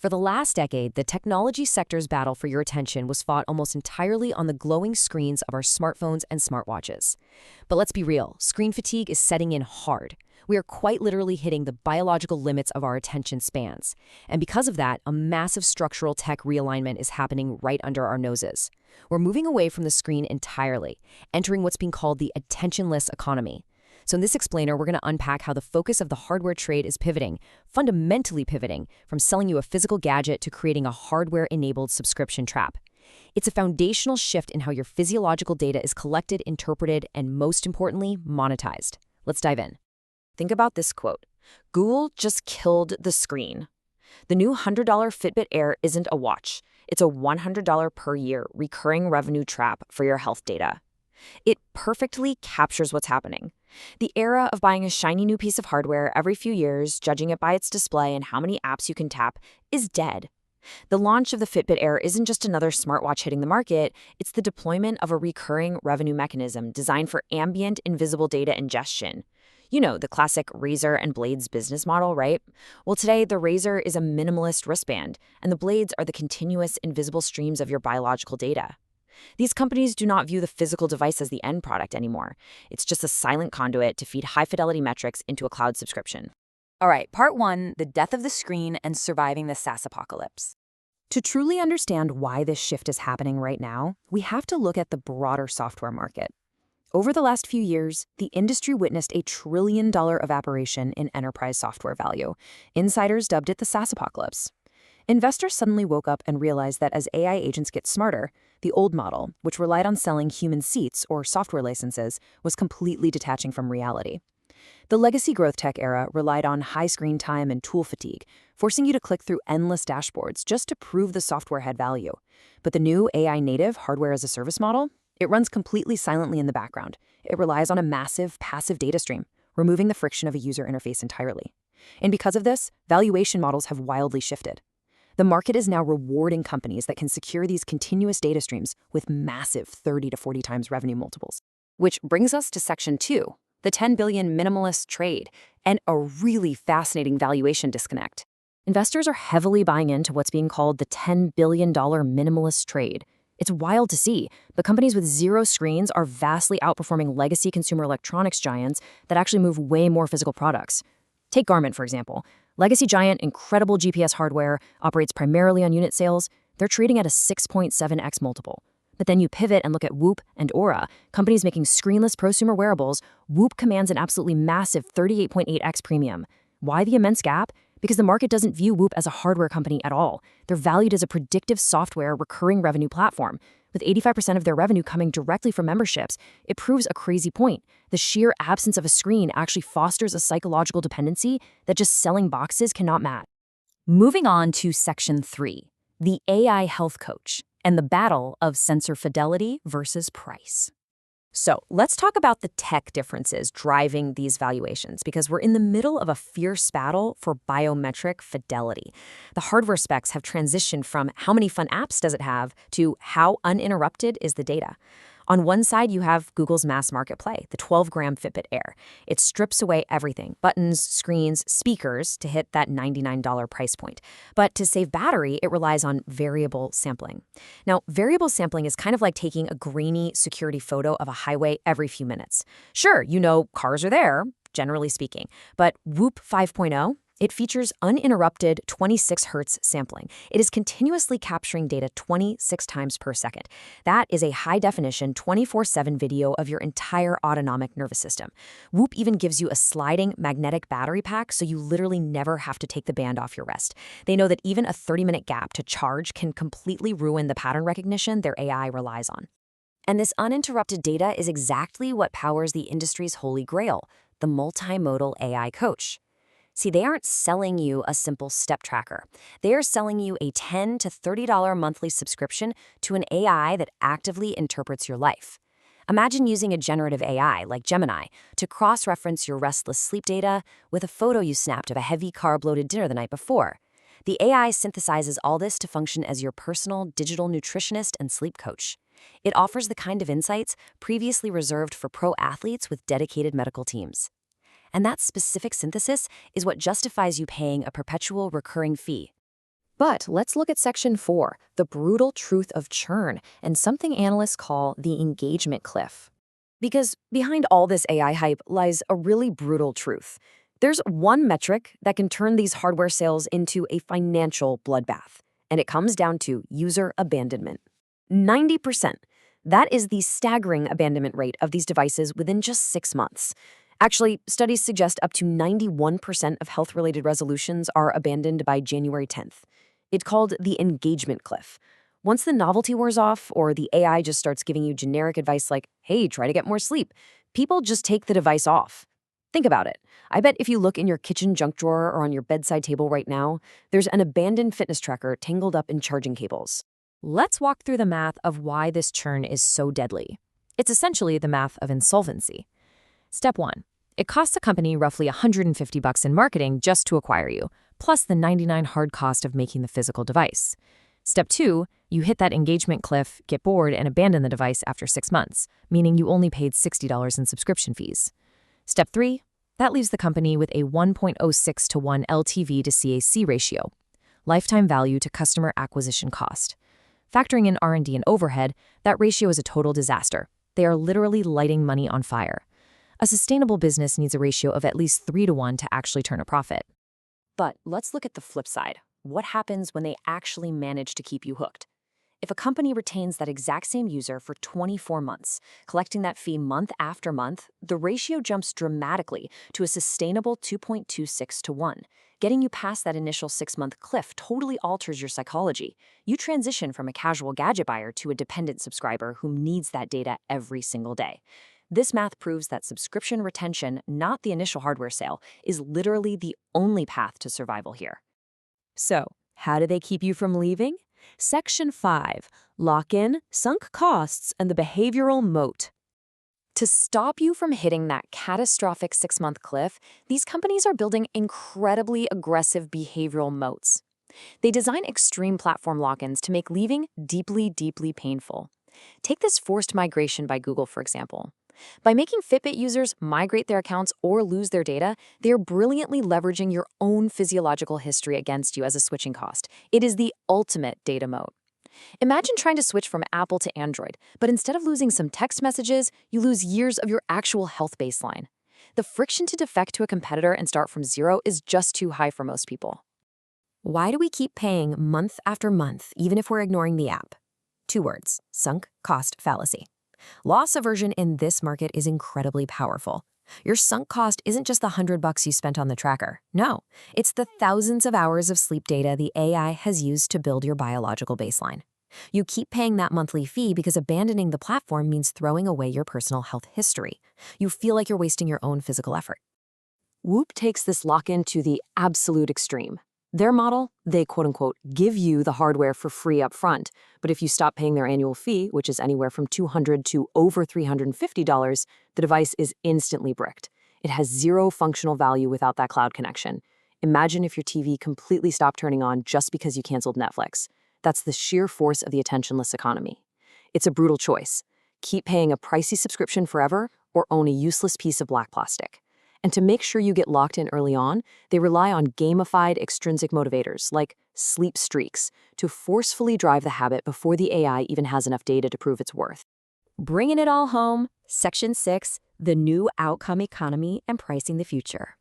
For the last decade, the technology sector's battle for your attention was fought almost entirely on the glowing screens of our smartphones and smartwatches. But let's be real, screen fatigue is setting in hard. We are quite literally hitting the biological limits of our attention spans. And because of that, a massive structural tech realignment is happening right under our noses. We're moving away from the screen entirely, entering what's being called the attentionless economy. So in this explainer, we're going to unpack how the focus of the hardware trade is pivoting, fundamentally pivoting, from selling you a physical gadget to creating a hardware-enabled subscription trap. It's a foundational shift in how your physiological data is collected, interpreted, and most importantly, monetized. Let's dive in. Think about this quote. Google just killed the screen. The new $100 Fitbit Air isn't a watch. It's a $100 per year recurring revenue trap for your health data. It perfectly captures what's happening. The era of buying a shiny new piece of hardware every few years, judging it by its display and how many apps you can tap, is dead. The launch of the Fitbit Air isn't just another smartwatch hitting the market, it's the deployment of a recurring revenue mechanism designed for ambient, invisible data ingestion. You know, the classic razor and blades business model, right? Well, today, the razor is a minimalist wristband, and the blades are the continuous, invisible streams of your biological data. These companies do not view the physical device as the end product anymore. It's just a silent conduit to feed high-fidelity metrics into a cloud subscription. All right, part one, the death of the screen and surviving the SaaS apocalypse. To truly understand why this shift is happening right now, we have to look at the broader software market. Over the last few years, the industry witnessed a $1 trillion evaporation in enterprise software value. Insiders dubbed it the SaaS apocalypse. Investors suddenly woke up and realized that as AI agents get smarter, the old model, which relied on selling human seats or software licenses, was completely detaching from reality. The legacy growth tech era relied on high screen time and tool fatigue, forcing you to click through endless dashboards just to prove the software had value. But the new AI-native hardware-as-a-service model, it runs completely silently in the background. It relies on a massive, passive data stream, removing the friction of a user interface entirely. And because of this, valuation models have wildly shifted. The market is now rewarding companies that can secure these continuous data streams with massive 30 to 40 times revenue multiples. Which brings us to section 2, the 10 billion minimalist trade, and a really fascinating valuation disconnect. Investors are heavily buying into what's being called the $10 billion minimalist trade. It's wild to see, but companies with zero screens are vastly outperforming legacy consumer electronics giants that actually move way more physical products. Take Garmin, for example. Legacy giant, incredible GPS hardware, operates primarily on unit sales. They're trading at a 6.7x multiple. But then you pivot and look at Whoop and Aura, companies making screenless prosumer wearables. Whoop commands an absolutely massive 38.8x premium. Why the immense gap? Because the market doesn't view Whoop as a hardware company at all. They're valued as a predictive software recurring revenue platform. With 85% of their revenue coming directly from memberships, it proves a crazy point. The sheer absence of a screen actually fosters a psychological dependency that just selling boxes cannot match. Moving on to section 3, the AI health coach and the battle of sensor fidelity versus price. So let's talk about the tech differences driving these valuations, because we're in the middle of a fierce battle for biometric fidelity. The hardware specs have transitioned from how many fun apps does it have to how uninterrupted is the data. On one side, you have Google's mass market play, the 12-gram Fitbit Air. It strips away everything, buttons, screens, speakers, to hit that $99 price point. But to save battery, it relies on variable sampling. Now, variable sampling is kind of like taking a grainy security photo of a highway every few minutes. Sure, you know cars are there, generally speaking, but Whoop 5.0, it features uninterrupted 26 Hz sampling. It is continuously capturing data 26 times per second. That is a high-definition 24/7 video of your entire autonomic nervous system. Whoop even gives you a sliding magnetic battery pack, so you literally never have to take the band off your wrist. They know that even a 30-minute gap to charge can completely ruin the pattern recognition their AI relies on. And this uninterrupted data is exactly what powers the industry's holy grail, the multimodal AI coach. See, they aren't selling you a simple step tracker. They are selling you a $10 to $30 monthly subscription to an AI that actively interprets your life. Imagine using a generative AI like Gemini to cross-reference your restless sleep data with a photo you snapped of a heavy carb-loaded dinner the night before. The AI synthesizes all this to function as your personal digital nutritionist and sleep coach. It offers the kind of insights previously reserved for pro athletes with dedicated medical teams. And that specific synthesis is what justifies you paying a perpetual recurring fee. But let's look at Section 4, the brutal truth of churn, and something analysts call the engagement cliff. Because behind all this AI hype lies a really brutal truth. There's one metric that can turn these hardware sales into a financial bloodbath, and it comes down to user abandonment. 90%. That is the staggering abandonment rate of these devices within just 6 months. Actually, studies suggest up to 91% of health-related resolutions are abandoned by January 10th. It's called the engagement cliff. Once the novelty wears off or the AI just starts giving you generic advice like, hey, try to get more sleep, people just take the device off. Think about it. I bet if you look in your kitchen junk drawer or on your bedside table right now, there's an abandoned fitness tracker tangled up in charging cables. Let's walk through the math of why this churn is so deadly. It's essentially the math of insolvency. Step 1. It costs a company roughly $150 in marketing just to acquire you, plus the $99 hard cost of making the physical device. Step 2, you hit that engagement cliff, get bored, and abandon the device after 6 months, meaning you only paid $60 in subscription fees. Step 3, that leaves the company with a 1.06 to 1 LTV to CAC ratio, lifetime value to customer acquisition cost. Factoring in R&D and overhead, that ratio is a total disaster. They are literally lighting money on fire. A sustainable business needs a ratio of at least 3 to 1 to actually turn a profit. But let's look at the flip side. What happens when they actually manage to keep you hooked? If a company retains that exact same user for 24 months, collecting that fee month after month, the ratio jumps dramatically to a sustainable 2.26 to 1. Getting you past that initial 6-month cliff totally alters your psychology. You transition from a casual gadget buyer to a dependent subscriber who needs that data every single day. This math proves that subscription retention, not the initial hardware sale, is literally the only path to survival here. So, how do they keep you from leaving? Section 5, lock-in, sunk costs, and the behavioral moat. To stop you from hitting that catastrophic 6-month cliff, these companies are building incredibly aggressive behavioral moats. They design extreme platform lock-ins to make leaving deeply, deeply painful. Take this forced migration by Google, for example. By making Fitbit users migrate their accounts or lose their data, they are brilliantly leveraging your own physiological history against you as a switching cost. It is the ultimate data moat. Imagine trying to switch from Apple to Android, but instead of losing some text messages, you lose years of your actual health baseline. The friction to defect to a competitor and start from zero is just too high for most people. Why do we keep paying month after month, even if we're ignoring the app? 2 words: sunk cost fallacy. Loss aversion in this market is incredibly powerful. Your sunk cost isn't just the $100 you spent on the tracker. No, it's the thousands of hours of sleep data the AI has used to build your biological baseline. You keep paying that monthly fee because abandoning the platform means throwing away your personal health history. You feel like you're wasting your own physical effort. Whoop takes this lock-in to the absolute extreme. Their model, they quote-unquote give you the hardware for free up front, but if you stop paying their annual fee, which is anywhere from $200 to over $350, the device is instantly bricked. It has zero functional value without that cloud connection. Imagine if your TV completely stopped turning on just because you canceled Netflix. That's the sheer force of the attentionless economy. It's a brutal choice. Keep paying a pricey subscription forever or own a useless piece of black plastic. And to make sure you get locked in early on, they rely on gamified extrinsic motivators like sleep streaks to forcefully drive the habit before the AI even has enough data to prove its worth. Bringing it all home, Section 6, the new outcome economy and pricing the future.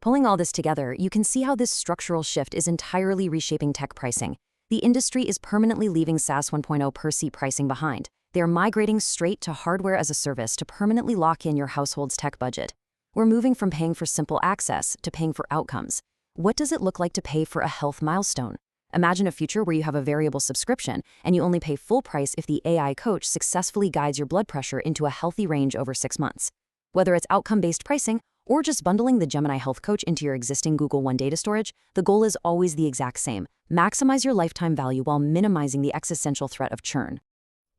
Pulling all this together, you can see how this structural shift is entirely reshaping tech pricing. The industry is permanently leaving SaaS 1.0 per-seat pricing behind. They are migrating straight to hardware as a service to permanently lock in your household's tech budget. We're moving from paying for simple access to paying for outcomes. What does it look like to pay for a health milestone? Imagine a future where you have a variable subscription and you only pay full price if the AI coach successfully guides your blood pressure into a healthy range over 6 months. Whether it's outcome-based pricing or just bundling the Gemini Health Coach into your existing Google One data storage, the goal is always the exact same: maximize your lifetime value while minimizing the existential threat of churn.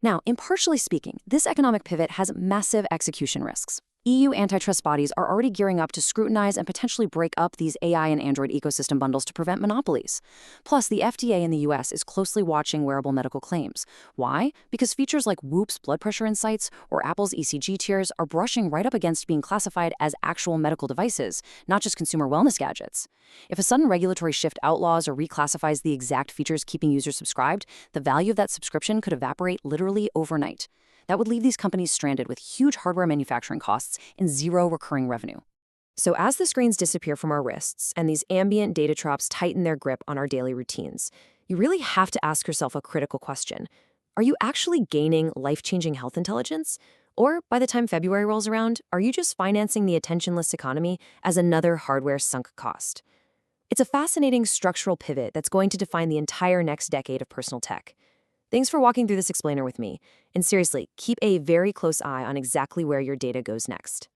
Now, impartially speaking, this economic pivot has massive execution risks. EU antitrust bodies are already gearing up to scrutinize and potentially break up these AI and Android ecosystem bundles to prevent monopolies. Plus, the FDA in the US is closely watching wearable medical claims. Why? Because features like Whoop's blood pressure insights or Apple's ECG tiers are brushing right up against being classified as actual medical devices, not just consumer wellness gadgets. If a sudden regulatory shift outlaws or reclassifies the exact features keeping users subscribed, the value of that subscription could evaporate literally overnight. That would leave these companies stranded with huge hardware manufacturing costs and zero recurring revenue. So as the screens disappear from our wrists and these ambient data traps tighten their grip on our daily routines, you really have to ask yourself a critical question. Are you actually gaining life-changing health intelligence? Or by the time February rolls around, are you just financing the attentionless economy as another hardware sunk cost? It's a fascinating structural pivot that's going to define the entire next decade of personal tech. Thanks for walking through this explainer with me. And seriously, keep a very close eye on exactly where your data goes next.